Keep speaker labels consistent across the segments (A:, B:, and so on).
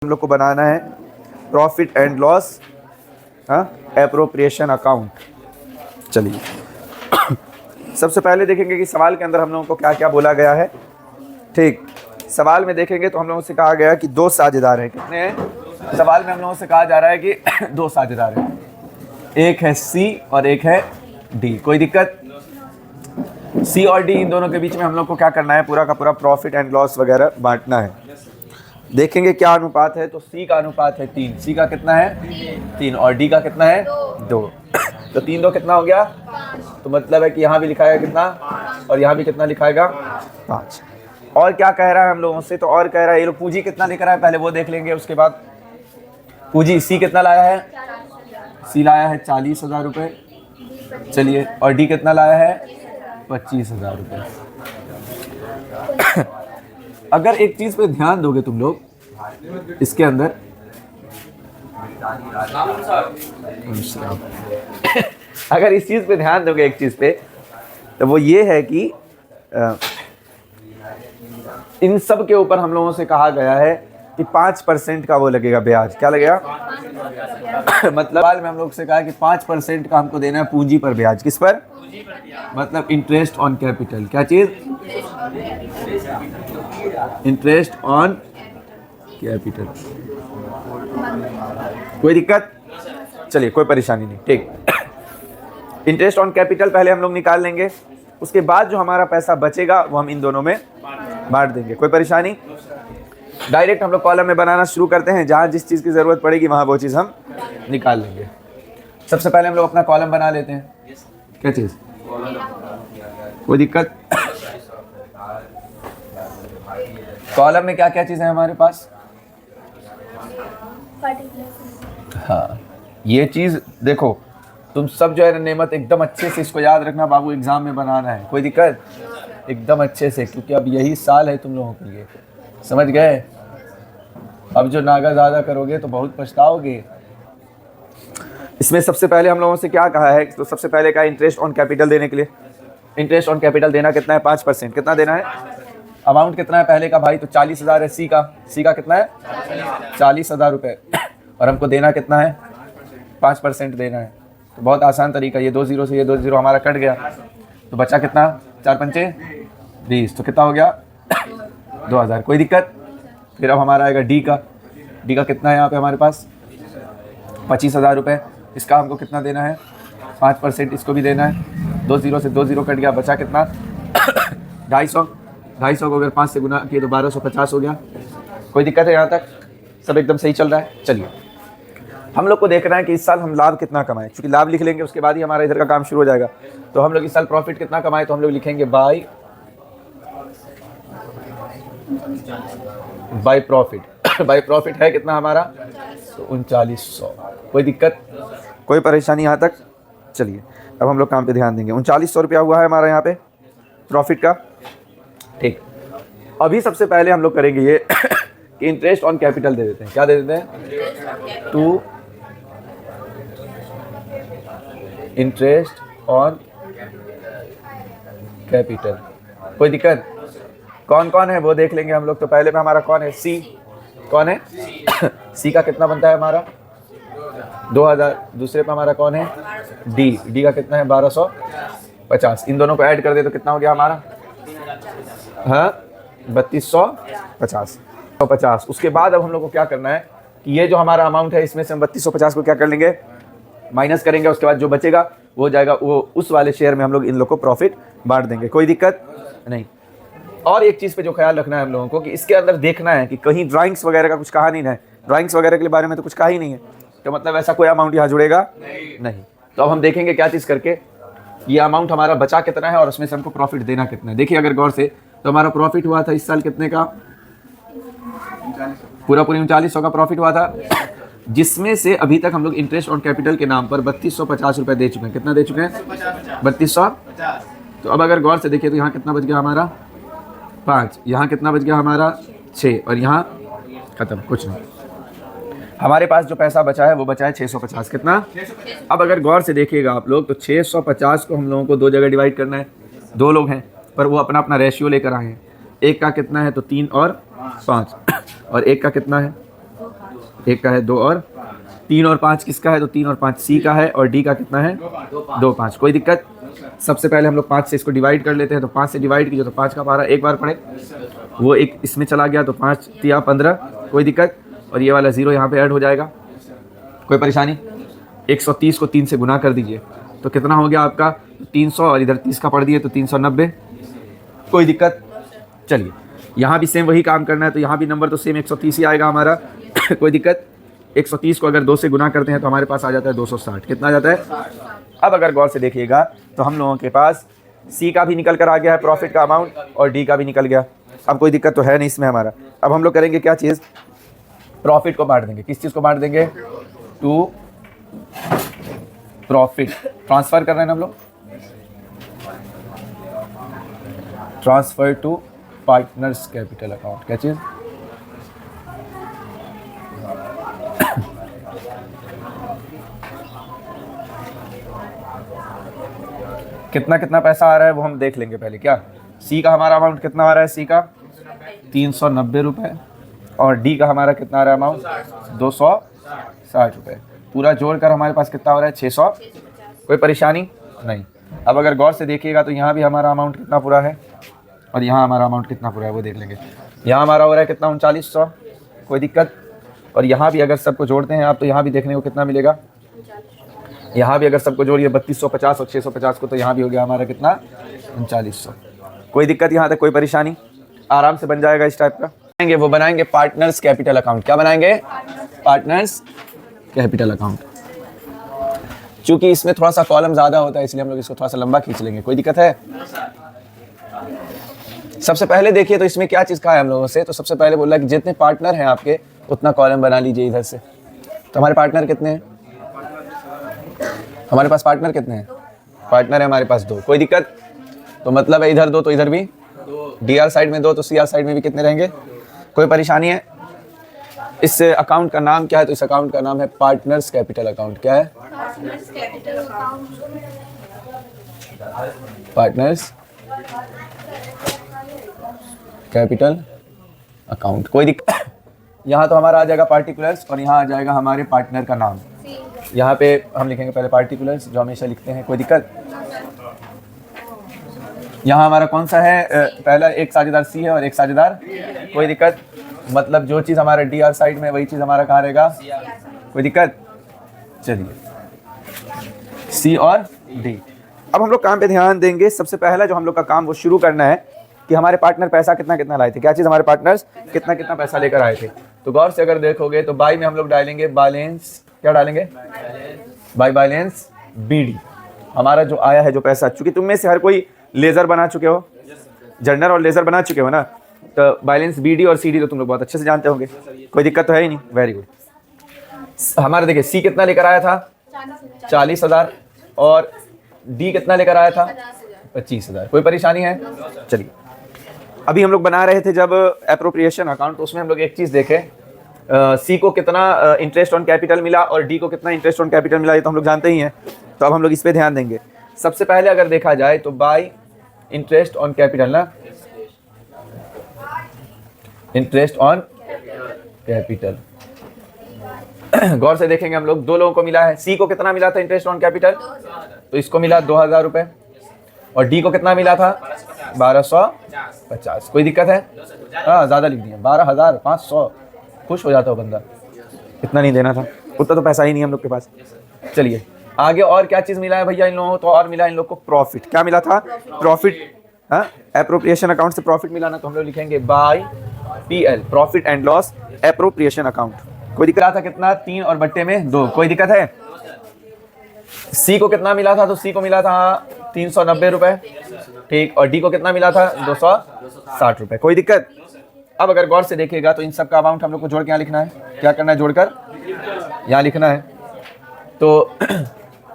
A: हम लोग को बनाना है profit and loss appropriation account. चलिए सबसे पहले देखेंगे कि सवाल के अंदर हम लोगों को क्या क्या बोला गया है। ठीक, सवाल में देखेंगे तो हम लोगों से कहा गया कि दो साझेदार हैं। कितने हैं? सवाल में हम लोगों से कहा जा रहा है कि दो साझेदार हैं, एक है सी और एक है डी। कोई दिक्कत? सी और डी इन दोनों के बीच में हम लोग को क्या करना है, पूरा का पूरा प्रॉफिट एंड लॉस वगैरह बांटना है। देखेंगे क्या अनुपात है, तो सी का अनुपात है 3। सी का कितना है? 3। और डी का कितना है? 2। तो 3 2 कितना हो गया? तो मतलब है कि यहाँ भी लिखाएगा कितना और यहाँ भी कितना लिखाएगा? 5। और क्या कह रहा है हम लोगों से, तो और कह रहा है ये लोग पूंजी कितना लिख रहा है पहले वो देख लेंगे। उसके बाद पूंजी सी कितना लाया है? सी लाया है 40,000 रुपये। चलिए, और डी कितना लाया है? 25,000 रुपये। अगर एक चीज पे ध्यान दोगे तुम लोग इसके अंदर, अगर इस चीज पे ध्यान दोगे एक चीज पे, तो वो ये है कि इन सब के ऊपर हम लोगों से कहा गया है कि 5% का वो लगेगा ब्याज। क्या लगेगा? मतलब में हम लोग से कहा कि 5% का हमको देना है पूंजी पर ब्याज। किस पर? मतलब इंटरेस्ट ऑन कैपिटल। क्या चीज? Interest on capital. कोई दिक्कत? चलिए, कोई परेशानी नहीं। ठीक, इंटरेस्ट ऑन कैपिटल पहले हम लोग निकाल लेंगे, उसके बाद जो हमारा पैसा बचेगा वो हम इन दोनों में बांट देंगे। कोई परेशानी? डायरेक्ट हम लोग कॉलम में बनाना शुरू करते हैं, जहां जिस चीज की जरूरत पड़ेगी वहां वो चीज हम निकाल लेंगे। सबसे पहले हम लोग अपना कॉलम बना लेते हैं। क्या चीज? कोई दिक्कत? कॉलम में क्या क्या चीजें हैं हमारे पास? हाँ, ये चीज देखो, तुम सब जो है नेमत एकदम अच्छे से इसको याद रखना बाबू, एग्जाम में बनाना है। कोई दिक्कत? एकदम अच्छे से, क्योंकि अब यही साल है तुम लोगों के लिए। समझ गए? अब जो नागा ज़्यादा करोगे तो बहुत पछताओगे। इसमें सबसे पहले हम लोगों से क्या कहा है, तो सबसे पहले कहा इंटरेस्ट ऑन कैपिटल देने के लिए। इंटरेस्ट ऑन कैपिटल देना कितना है? 5%। कितना देना है? अमाउंट कितना है पहले का भाई? तो 40,000 है। सी का कितना है? 40,000 रुपये। और हमको देना कितना है? 5% देना है। तो बहुत आसान तरीका, ये 2 0 से ये 2 0 हमारा कट गया, तो बचा कितना? 4 पंचे 20। तो कितना हो गया? 2,000। कोई दिक्कत? फिर अब हमारा आएगा डी का। डी का कितना है यहाँ पे हमारे पास? 25,000 रुपये। इसका हमको कितना देना है? 5%। इसको भी देना है। 2 0 से 2 0 कट गया, बचा कितना? 250। 250 को अगर 5 से गुना किए तो 1250 हो गया। कोई दिक्कत है यहाँ तक? सब एकदम सही चल रहा है। चलिए, हम लोग को देखना है कि इस साल हम लाभ कितना कमाएं। चूँकि लाभ लिख लेंगे उसके बाद ही हमारा इधर का काम शुरू हो जाएगा। तो हम लोग इस साल प्रॉफिट कितना कमाएं, तो हम लोग लिखेंगे बाय प्रॉफिट। बाय प्रॉफिट है कितना हमारा? तो 3900। कोई दिक्कत? कोई परेशानी यहाँ तक? चलिए, अब हम लोग काम पे ध्यान देंगे। 3900 रुपया हुआ है हमारा यहाँ पे प्रॉफिट का। ठीक, अभी सबसे पहले हम लोग करेंगे ये कि इंटरेस्ट ऑन कैपिटल दे देते हैं। क्या दे देते हैं? To interest on capital. कोई दिक्कत? कौन कौन है वो देख लेंगे हम लोग। तो पहले में हमारा कौन है? सी। कौन है? सी का कितना बनता है हमारा? 2,000। दूसरे पे हमारा कौन है? डी। डी का कितना है? 1250। इन दोनों को ऐड कर दे तो कितना हो गया हमारा? हाँ, 3250। उसके बाद अब हम लोग को क्या करना है कि ये जो हमारा अमाउंट है इसमें से हम 3250 को क्या कर लेंगे? माइनस करेंगे। उसके बाद जो बचेगा वो जाएगा, वो उस वाले शेयर में हम लोग इन लोग को प्रॉफिट बांट देंगे। कोई दिक्कत नहीं। और एक चीज़ पे जो ख्याल रखना है हम लोगों को कि इसके अंदर देखना है कि कहीं ड्राइंग्स वगैरह का कुछ कहा नहीं है। ड्राइंग्स वगैरह के बारे में तो कुछ कहा ही नहीं है, तो मतलब ऐसा कोई अमाउंट यहाँ जुड़ेगा नहीं। तो अब हम देखेंगे क्या चीज़ करके, ये अमाउंट हमारा बचा कितना है और उसमें से हमको प्रॉफिट देना कितना है। देखिए अगर गौर से, तो हमारा प्रॉफिट हुआ था इस साल कितने का? पूरा 3900 का प्रॉफिट हुआ था, जिसमें से अभी तक हम लोग इंटरेस्ट ऑन कैपिटल के नाम पर 3250 रुपये दे चुके हैं। कितना दे चुके हैं? 3200। तो अब अगर गौर से देखिए तो यहाँ कितना बच गया हमारा? 5। यहाँ कितना बच गया हमारा? 6। और यहाँ खत्म, कुछ नहीं। हमारे पास जो पैसा बचा है वो बचा है 650। कितना? अब अगर गौर से देखिएगा आप लोग, तो 650 को हम लोगों को 2 जगह डिवाइड करना है। 2 लोग हैं पर वो अपना अपना रेशियो लेकर आए हैं। एक का कितना है? तो 3 और 5। और एक का कितना है? एक का है 2 और 3 और 5 किसका है? तो 3 और 5 सी का है और डी का कितना है? 2 5। कोई दिक्कत? सबसे पहले हम लोग 5 से इसको डिवाइड कर लेते हैं। तो 5 से डिवाइड कीजिए तो 5 का पारा एक बार पड़े, वो एक इसमें चला गया तो 5 तिया 15। कोई दिक्कत? और ये वाला 0 यहाँ पे ऐड हो जाएगा। कोई परेशानी? 130 को 3 से गुना कर दीजिए तो कितना हो गया आपका? 300 और इधर 30 का पढ़ दिए तो 390। कोई दिक्कत? चलिए यहाँ भी सेम वही काम करना है, तो यहाँ भी नंबर तो सेम 130 ही आएगा हमारा। कोई दिक्कत? 130 को अगर 2 से गुना करते हैं तो हमारे पास आ जाता है 260। कितना आ जाता है? अब अगर गौर से देखिएगा तो हम लोगों के पास सी का भी निकल कर आ गया है प्रॉफिट का अमाउंट और डी का भी निकल गया। अब कोई दिक्कत तो है नहीं इसमें हमारा। अब हम लोग करेंगे क्या चीज़? प्रॉफिट को बांट देंगे। किस चीज़ को बांट देंगे? To profit. ट्रांसफ़र कर रहे हैं ना हम लोग, transfer to partners capital account. क्या चीज़? कितना कितना पैसा आ रहा है वो हम देख लेंगे पहले। क्या सी का हमारा अमाउंट कितना आ रहा है? सी का 390 रुपये और डी का हमारा कितना आ रहा है अमाउंट? 260 रुपये। पूरा जोड़कर हमारे पास कितना हो रहा है? 600। कोई परेशानी नहीं। अब अगर गौर से देखिएगा तो यहाँ भी हमारा अमाउंट कितना पूरा है और यहाँ हमारा अमाउंट कितना पूरा है वो देख लेंगे। यहाँ हमारा हो रहा है कितना? 3900। कोई दिक्कत? और यहाँ भी अगर सबको जोड़ते हैं आप तो यहाँ भी देखने को कितना मिलेगा? यहाँ भी अगर सबको जोड़िए 3250 और 650 को तो यहाँ भी हो गया हमारा कितना? 3900। कोई दिक्कत यहाँ तक? कोई परेशानी? आराम से बन जाएगा इस टाइप का। वो बनाएंगे पार्टनर्स कैपिटल अकाउंट। क्या बनाएंगे? Partners capital account. चूंकि इसमें थोड़ा सा कॉलम ज़्यादा होता है इसलिए हम लोग इसको थोड़ा सा लंबा खींच लेंगे। कोई दिक्कत है? सबसे पहले देखिए तो इसमें क्या चीज़ कहा है हम लोगों से। तो सबसे पहले बोला कि जितने पार्टनर हैं आपके उतना कॉलम बना लीजिए इधर से। तो हमारे पार्टनर कितने हैं? हमारे पास पार्टनर कितने हैं? पार्टनर है हमारे पास 2। कोई दिक्कत? तो मतलब है इधर 2 तो इधर भी, डी आर साइड में 2 तो सी आर साइड में भी कितने रहेंगे? कोई परेशानी है? इस अकाउंट का नाम क्या है? तो इस अकाउंट का नाम है पार्टनर्स कैपिटल अकाउंट। क्या है? Partners capital account. कोई दिक्कत? यहाँ तो हमारा आ जाएगा पार्टिकुलर्स और यहाँ आ जाएगा हमारे पार्टनर का नाम। यहाँ पे हम लिखेंगे पहले पार्टिकुलर्स जो हमेशा लिखते हैं। कोई दिक्कत? यहाँ हमारा कौन सा है? पहला एक साझेदार सी है और एक साझेदार। कोई दिक्कत? मतलब जो चीज़ हमारा डी आर साइड में वही चीज़ हमारा कहाँ रहेगा? कोई दिक्कत? चलिए सी और डी। अब हम लोग काम पे ध्यान देंगे। सबसे पहला जो हम लोग का काम वो शुरू करना है कि हमारे पार्टनर पैसा कितना कितना लाए थे। क्या चीज़? हमारे पार्टनर्स कितना कितना पैसा लेकर आए थे। तो गौर से अगर देखोगे तो बाई में हम लोग डालेंगे बैलेंस। क्या डालेंगे? By balance BD. हमारा जो आया है जो पैसा, चूंकि तुम में से हर कोई लेज़र बना चुके हो, जर्नल और लेज़र बना चुके हो ना, तो बैलेंस बीडी और सीडी तो तुम लोग बहुत अच्छे से जानते होंगे। कोई दिक्कत तो है ही नहीं। Very good. हमारा देखिए सी कितना लेकर आया था? 40,000 और डी कितना लेकर आया था? 25,000। कोई परेशानी है? चलिए अभी हम लोग बना रहे थे जब एप्रोप्रिएशन अकाउंट, तो उसमें हम लोग एक चीज़ देखें, सी को कितना इंटरेस्ट ऑन कैपिटल मिला और डी को कितना इंटरेस्ट ऑन कैपिटल मिला, ये तो हम लोग जानते ही हैं। तो अब हम लोग इस पे ध्यान देंगे। सबसे पहले अगर देखा जाए तो बाय इंटरेस्ट ऑन कैपिटल ना, इंटरेस्ट ऑन कैपिटल गौर से देखेंगे हम लोग। 2 लोगों को मिला है। सी को कितना मिला था इंटरेस्ट ऑन कैपिटल? तो इसको मिला 2,000 रुपये और डी को कितना मिला था? 1250। कोई दिक्कत है? हाँ ज़्यादा लिख दिया, 12,500। खुश हो जाता हो बंदा, इतना नहीं देना था, उतना तो पैसा ही नहीं हम लोग के पास। चलिए आगे और क्या चीज़ मिला है भैया इन लोगों को? तो और मिला इन लोग को प्रॉफिट। क्या मिला था? प्रॉफिट। हाँ, एप्रोप्रिएशन अकाउंट से प्रॉफिट मिला ना, तो हम लोग लिखेंगे by PL, profit and loss appropriation account. कोई दिक्कत था? कितना? 3 और बट्टे में 2। कोई दिक्कत है? सी को कितना मिला था? तो सी को मिला था 390 रुपये, ठीक। और डी को कितना मिला था? 260 रुपये। कोई दिक्कत? अब अगर गौर से देखिएगा तो इन सब का अमाउंट हम लोग को जोड़ के यहाँ लिखना है। क्या करना है? जोड़कर यहाँ लिखना है। तो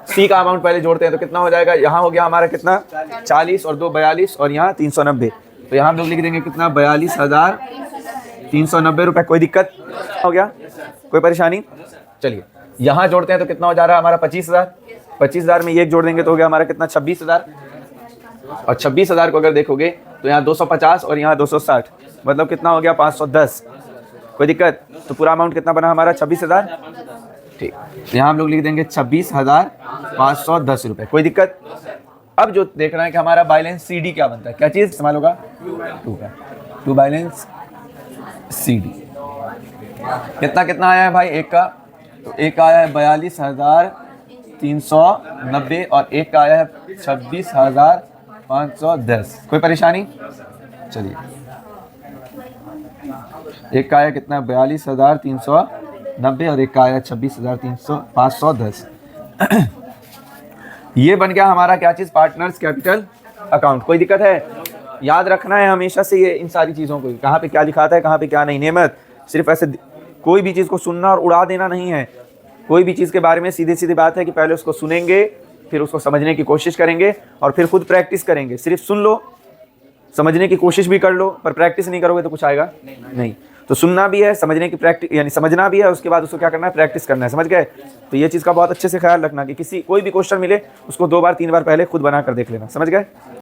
A: सी का अमाउंट पहले जोड़ते हैं तो कितना हो जाएगा? यहाँ हो गया हमारा कितना? 40 और 2 42 और यहाँ 390। तो यहाँ हम लोग लिख देंगे कितना? 42,390 रुपये। कोई दिक्कत? हो गया? कोई परेशानी? चलिए यहाँ जोड़ते हैं तो कितना हो जा रहा है हमारा? 25,000। 25,000 में ये एक जोड़ देंगे तो हो गया हमारा कितना? 26,000। और 26,000 को अगर देखोगे तो यहाँ 250 और यहाँ 260, मतलब कितना हो गया? 510। कोई दिक्कत? तो पूरा अमाउंट कितना बना हमारा? 26,000। ठीक, यहाँ हम लोग लिख देंगे 26,510 रुपये। कोई दिक्कत? अब जो देखना है कि हमारा बैलेंस CD क्या बनता है, क्या चीज़ इस्तेमाल होगा? 2 का, 2 बैलेंस CD। कितना कितना आया है भाई एक का? तो एक का आया है 42,390 और एक का आया है 26,510। कोई परेशानी? चलिए, एक का आया कितना? 42,390 और एक का आया 26,510। ये बन गया हमारा क्या चीज़? Partners capital account. कोई दिक्कत है? याद रखना है हमेशा से ये इन सारी चीज़ों को, कहाँ पे क्या लिखा था है, कहाँ पे क्या नहीं। नेमत सिर्फ ऐसे कोई भी चीज़ को सुनना और उड़ा देना नहीं है। कोई भी चीज़ के बारे में सीधी सीधी बात है कि पहले उसको सुनेंगे, फिर उसको समझने की कोशिश करेंगे और फिर खुद प्रैक्टिस करेंगे। सिर्फ सुन लो, समझने की कोशिश भी कर लो, पर प्रैक्टिस नहीं करोगे तो कुछ आएगा नहीं। तो सुनना भी है, समझने की प्रैक्टिस यानी समझना भी है, उसके बाद उसको क्या करना है? प्रैक्टिस करना है। समझ गए? तो ये चीज़ का बहुत अच्छे से ख्याल रखना कि कोई भी क्वेश्चन मिले उसको 2 बार 3 बार पहले खुद बना कर देख लेना। समझ गए?